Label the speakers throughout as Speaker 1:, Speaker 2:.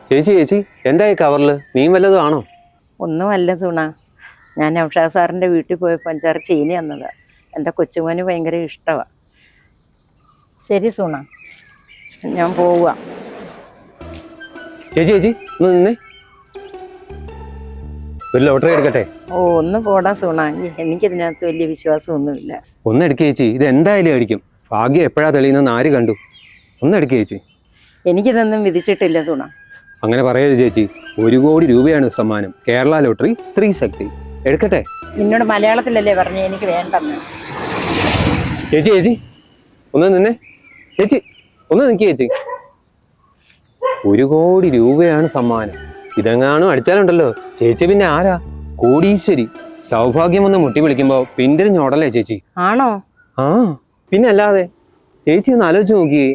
Speaker 1: ചേച്ചി ചേച്ചി എന്തായി കവറിൽ മീൻ വല്ലതും ആണോ?
Speaker 2: ഒന്നുമല്ല സുണ, ഞാൻ നൗഷാദ് സാറിൻ്റെ വീട്ടിൽ പോയപ്പോൾ 5-6 ചീനി തന്നതാ. എൻ്റെ കൊച്ചുമോന് ഭയങ്കര ഇഷ്ടമാണ്. ശരി സുണ, ഞാൻ പോവുക.
Speaker 1: ചേച്ചി ചേച്ചി ഒന്ന് നിന്നേ, ഒരു ലോട്ടറി എടുക്കട്ടെ?
Speaker 2: ഓ ഒന്ന് പോടാ സുണ, എനിക്കിതിനകത്ത് വലിയ വിശ്വാസമൊന്നുമില്ല.
Speaker 1: ഒന്ന് എടുക്കുക ചേച്ചി, ഇത് എന്തായാലും അടിക്കും. ഭാഗ്യം എപ്പോഴാ തെളിയുന്നെന്ന് ആര് കണ്ടു? ഒന്ന് എടുക്കുക ചേച്ചി.
Speaker 2: എനിക്കിതൊന്നും വിധിച്ചിട്ടില്ല സുണ.
Speaker 1: അങ്ങനെ പറയരുത് ചേച്ചി, 1 കോടി രൂപയാണ് സമ്മാനം. കേരള ലോട്ടറി, സ്ത്രീ ശക്തി. എടുക്കട്ടെ?
Speaker 2: നിന്നോട് മലയാളത്തിലല്ലേ പറഞ്ഞേ എനിക്ക് വേണ്ടെന്ന്.
Speaker 1: ചേച്ചി ചേച്ചി ഒന്ന് നിന്നേ, ചേച്ചി ഒന്ന് നിൽക്കുക ചേച്ചി. 1 കോടി രൂപയാണ് സമ്മാനം. ഇതെങ്ങാനും അടിച്ചാലുണ്ടല്ലോ ചേച്ചി പിന്നെ ആരാ? കോടീശ്വരി. സൗഭാഗ്യം ഒന്ന് മുട്ടി വിളിക്കുമ്പോ പിന്തിരിഞ്ഞോടല്ലേ ചേച്ചി?
Speaker 2: ആണോ?
Speaker 1: ആ പിന്നെ അല്ലാതെ. ചേച്ചി ഒന്ന് ആലോചിച്ച് നോക്കിയേ,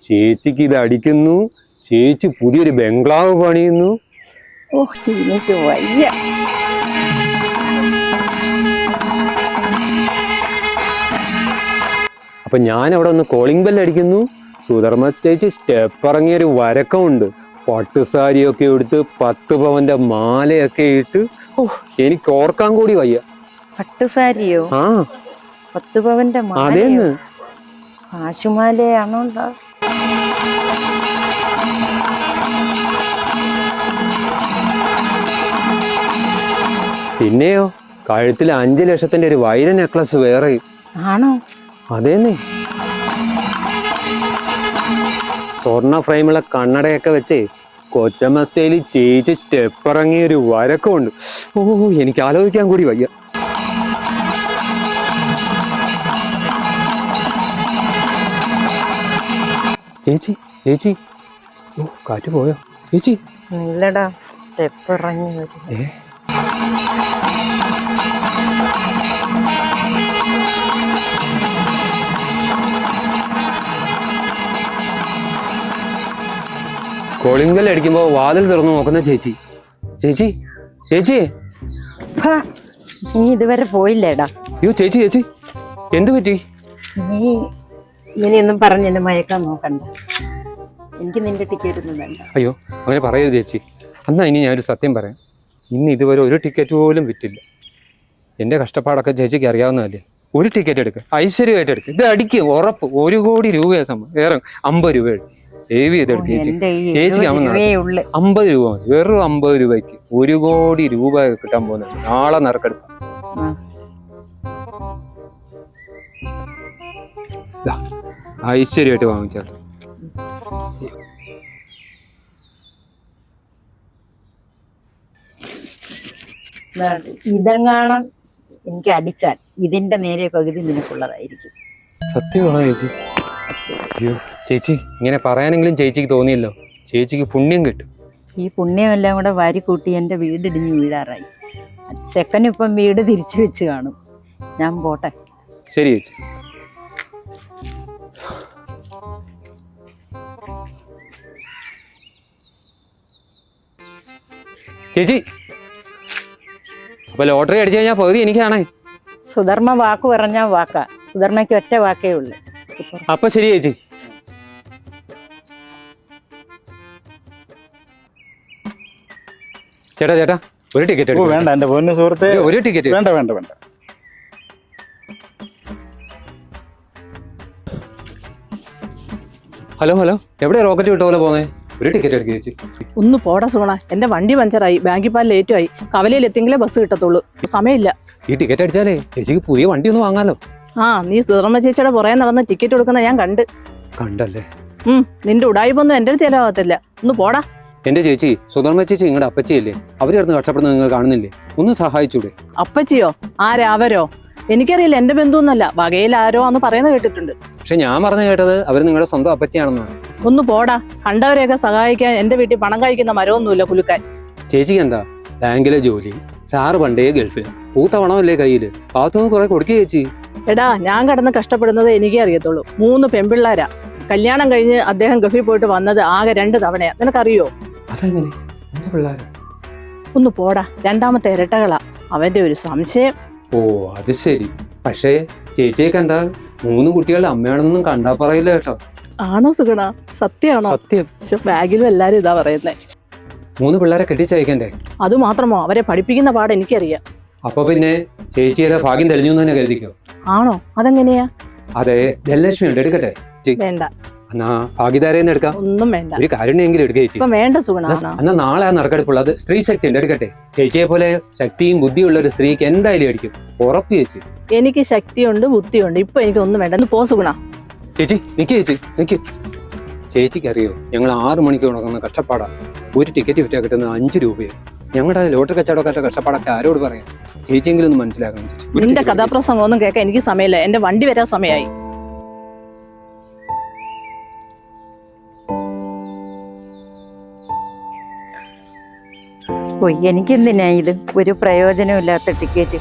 Speaker 1: ചേച്ചിക്ക് ഇത് അടിക്കുന്നു, ചേച്ചി പുതിയൊരു ബംഗ്ലാവ് പണിയുന്നു.
Speaker 2: ഓ എനിക്ക് വയ്യ.
Speaker 1: അപ്പൊ ഞാൻ അവിടെ ഒന്ന് കോളിംഗ് ബെൽ അടിക്കുന്നു. സുധർമ്മ ചേച്ചി സ്റ്റെപ്പ് ഇറങ്ങിയൊരു വരക്കമുണ്ട്. പട്ടുസാരിയൊക്കെ എടുത്ത് 10 പവന്റെ മാലയൊക്കെ ഇട്ട്. ഓ എനിക്ക് ഓർക്കാൻ കൂടി വയ്യ.
Speaker 2: പട്ടുസാരിയോ?
Speaker 1: ആ
Speaker 2: 10 പവന്റെ
Speaker 1: അതേന്ന്.
Speaker 2: കാശുമാലയാണോ?
Speaker 1: പിന്നെയോ കഴുത്തിൽ 5 ലക്ഷത്തിന്റെ ഒരു വൈര നെക്ലസ് വേറെ.
Speaker 2: ആണോ?
Speaker 1: അതേന്നെ. സ്വർണ്ണ ഫ്രെയിമുള്ള കണ്ണടയൊക്കെ വെച്ചേ കൊച്ചമ്മ സ്റ്റൈലിൽ ചേച്ചി സ്റ്റെപ്പ് ഇറങ്ങിയൊരു വരക്കമുണ്ട്. ഓ എനിക്ക് ആലോചിക്കാൻ കൂടി വയ്യ. ചേച്ചി ചേച്ചി, ഓ കാറ്റ് പോയോ ചേച്ചി?
Speaker 2: ഇല്ലടാ, സ്റ്റെപ്പ് ഇറങ്ങി വരും.
Speaker 1: കോളിംഗ് ബെൽ അടിക്കുമ്പോ വാതിൽ തുറന്നു നോക്കുന്ന ചേച്ചി. ചേച്ചി ചേച്ചി,
Speaker 2: നീ ഇതുവരെ പോയില്ലേടാ?
Speaker 1: അയ്യോ ചേച്ചി ചേച്ചി എന്തു പറ്റി?
Speaker 2: നീ ഇങ്ങനെയൊന്നും പറഞ്ഞ് എന്നെ മയക്കാൻ നോക്കണ്ട. എനിക്ക് നിന്റെ ടിക്കറ്റ് ഒന്നും വേണ്ട.
Speaker 1: അയ്യോ അങ്ങനെ പറയരുത് ചേച്ചി. എന്നാ ഇനി ഞാനൊരു സത്യം പറയാം. ഇന്ന് ഇതുവരെ ഒരു ടിക്കറ്റ് പോലും വിറ്റില്ല. എൻ്റെ കഷ്ടപ്പാടൊക്കെ ചേച്ചിക്ക് അറിയാവുന്നതല്ലേ. ഒരു ടിക്കറ്റ് എടുക്കുക, ഐശ്വര്യമായിട്ട് എടുക്കുക. ഇത് അടിക്കും ഉറപ്പ്. 1 കോടി രൂപയെ വേറെ 50 രൂപ സേവ് ചെയ്തെടുക്കുക ചേച്ചി. ചേച്ചിക്ക് 50 രൂപ മതി, വെറും 50 രൂപയ്ക്ക് 1 കോടി രൂപ കിട്ടാൻ പോകുന്നുണ്ട്. നാളെ നറുക്കെടുക്കാം. ഐശ്വര്യമായിട്ട് വാങ്ങിച്ചാൽ.
Speaker 2: ഇതെങ്ങാണം എനിക്ക് അടിച്ചാൽ ഇതിന്റെ നേരെ പകുതി നിനക്കുള്ളതായിരിക്കും.
Speaker 1: സത്യമാണോ ചേച്ചി? അയ്യോ ചേച്ചി ഇങ്ങനെ പറയാനെങ്കിലും ചേച്ചിക്ക് തോന്നിയല്ലോ. ചേച്ചിക്ക് പുണ്യം കിട്ടും.
Speaker 2: ഈ പുണ്യമെല്ലാം കൂടെ വാരി കൂട്ടി എൻ്റെ വീട് ഇടിഞ്ഞു വീഴാറായി. ചെക്കനിപ്പം വീട് തിരിച്ചു വെച്ച് കാണും. ഞാൻ പോട്ടെ.
Speaker 1: ശരി ചേച്ചി. ചേച്ചി അപ്പൊ ലോട്ടറി അടിച്ചു കഴിഞ്ഞാൽ പകുതി എനിക്കാണേ.
Speaker 2: സുധർമ്മ വാക്ക് പറഞ്ഞാൽ വാക്കാ. സുധർമ്മയ്ക്ക് ഒറ്റ വാക്കേ ഉള്ളു.
Speaker 1: അപ്പൊ ശരി ചേച്ചി. ചേട്ടാ ചേട്ടാ ഒരു ടിക്കറ്റ്.
Speaker 3: വേണ്ട എന്റെ പൊന്നു സുഹൃത്തെ,
Speaker 1: ഒരു ടിക്കറ്റ്.
Speaker 3: വേണ്ട വേണ്ട വേണ്ട.
Speaker 1: ഹലോ ഹലോ, എവിടെ റോക്കറ്റ് വിട്ട പോലെ പോന്നേ? ഒരു ടിക്കറ്റ് എടുക്കുക ചേച്ചി.
Speaker 4: ഒന്ന് പോടാ സോണ, എന്റെ വണ്ടി പഞ്ചറായി. ബാങ്കിൽ പാൽ ലേറ്റുമായി. കവലയിൽ എത്തിയെങ്കിലേ ബസ് കിട്ടത്തുള്ളൂ. സമയമില്ല.
Speaker 1: ഈ ടിക്കറ്റ് അടിച്ചാലേ ചേച്ചിക്ക് പുതിയ വണ്ടി ഒന്ന് വാങ്ങാലോ.
Speaker 4: ആ നീ സുധർമ്മ ചേച്ചിയുടെ പുറകെ നടന്ന് ടിക്കറ്റ് കൊടുക്കുന്ന ഞാൻ
Speaker 1: കണ്ടല്ലേ?
Speaker 4: നിന്റെ ഉടായ്പൊന്നും എന്റെ അടുത്ത് ചിലവാകത്തില്ല. ഒന്ന് പോടാ.
Speaker 1: എന്റെ ചേച്ചി സുധർമ്മ ചേച്ചി നിങ്ങളുടെ അപ്പച്ചിയല്ലേ? അവര് കിടന്ന് കഷ്ടപ്പെടുന്നത് നിങ്ങൾ കാണുന്നില്ലേ? ഒന്ന് സഹായിച്ചൂടെ?
Speaker 4: അപ്പച്ചിയോ? ആരാ അവരോ? എനിക്കറിയില്ല, എന്റെ ബന്ധുവൊന്നുമല്ല. വകയിൽ ആരോ എന്ന് പറയുന്നത് കേട്ടിട്ടുണ്ട്.
Speaker 1: പക്ഷെ ഞാൻ പറഞ്ഞു കേട്ടത് അവര് നിങ്ങളുടെ സ്വന്തം അപ്പച്ചിയാണെന്നാണ്.
Speaker 4: ഒന്ന് പോടാ. കണ്ടവരെയൊക്കെ സഹായിക്കാൻ എന്റെ വീട്ടിൽ പണം കഴിക്കുന്ന മരമൊന്നുമില്ല കുലുക്കാൻ.
Speaker 1: ചേച്ചിക്ക് എന്താ ബാങ്കിലെ ജോലി? സാറ് പണ്ടേ ഗൾഫിൽ. പൂത്ത പണമല്ലേ കയ്യില്? ഭാഗത്തുനിന്ന് കുറെ കൊടുക്കുക ചേച്ചി.
Speaker 4: എടാ ഞാൻ കിടന്ന് കഷ്ടപ്പെടുന്നത് എനിക്കേ അറിയത്തുള്ളൂ. 3 പെൺപിള്ളാരാ. കല്യാണം കഴിഞ്ഞ് അദ്ദേഹം ഗൾഫിൽ പോയിട്ട് വന്നത് ആകെ 2 തവണയാ. നിനക്കറിയോ? ഒന്ന് പോടാ. 2ാമത്തെ ഇരട്ടകളാ. അവന്റെ ഒരു സംശയം.
Speaker 1: ഓ അത് ശരി. പക്ഷേ ചേച്ചിയെ കണ്ടാൽ 3 കുട്ടികളുടെ അമ്മയാണെന്നൊന്നും കണ്ടാ പറയില്ല കേട്ടോ.
Speaker 4: ആണോ സുഗുണ? സത്യമാണോ?
Speaker 1: സത്യം.
Speaker 4: ബാഗിലും എല്ലാരും ഇതാ പറയുന്നേ.
Speaker 1: 3 പിള്ളേരെ കെട്ടിച്ചയക്കണ്ടേ?
Speaker 4: അതുമാത്രമോ, അവരെ പഠിപ്പിക്കുന്ന പാട് എനിക്കറിയാം.
Speaker 1: അപ്പൊ പിന്നെ ചേച്ചിയുടെ ഭാഗ്യം തെളിഞ്ഞു എന്ന് തന്നെ കരുതിക്കോ.
Speaker 4: ആണോ? അതെങ്ങനെയാ?
Speaker 1: അതെ, ധനലക്ഷ്മി ഉണ്ട്, എടുക്കട്ടെ?
Speaker 4: വേണ്ട,
Speaker 1: എന്നാ ഭാഗ്യധാരയെന്ന് എടുക്കാം.
Speaker 4: ഒന്നും വേണ്ട.
Speaker 1: ഒരു കാരുണ്യെങ്കിലും എടുക്കുക ചേച്ചി.
Speaker 4: ഇപ്പൊ വേണ്ട സുഗുണ.
Speaker 1: എന്നാ നാളെ ആ നറുക്കെടുപ്പുള്ളത് സ്ത്രീ ശക്തി ഉണ്ട്, എടുക്കട്ടെ? ചേച്ചിയെ പോലെ ശക്തിയും ബുദ്ധിയുള്ള ഒരു സ്ത്രീക്ക് എന്തായാലും അടിക്കും, ഉറപ്പ് ചേച്ചി.
Speaker 4: എനിക്ക് ശക്തിയുണ്ട്, ബുദ്ധിയുണ്ട്. ഇപ്പൊ എനിക്ക് ഒന്നും വേണ്ട. ഒന്ന് പോ സുഗുണ.
Speaker 1: ചേച്ചി നിക്ക്, ചേച്ചി നിക്ക്. ചേച്ചിക്ക് അറിയോ, ഞങ്ങൾ 6 മണിക്ക് നടക്കുന്ന കഷ്ടപ്പാടാ. ഒരു ടിക്കറ്റ് വിറ്റാ കിട്ടുന്നത് 5 രൂപയാണ്. ഞങ്ങളുടെ ലോട്ടറി കച്ചവടക്കാരുടെ കഷ്ടപ്പാടൊക്കെ ആരോട് പറയാം? ചേച്ചിയെങ്കിലും ഒന്ന് മനസ്സിലാക്കണം ചേച്ചി.
Speaker 4: നിന്റെ കഥാപ്രസംഗം ഒന്നും കേൾക്കാൻ എനിക്ക് സമയമില്ല. എന്റെ വണ്ടി വരാൻ സമയമായി.
Speaker 2: ഓ, എനിക്കെന്തിനാ ഇത്? ഒരു പ്രയോജനമില്ലാത്ത ടിക്കറ്റ്.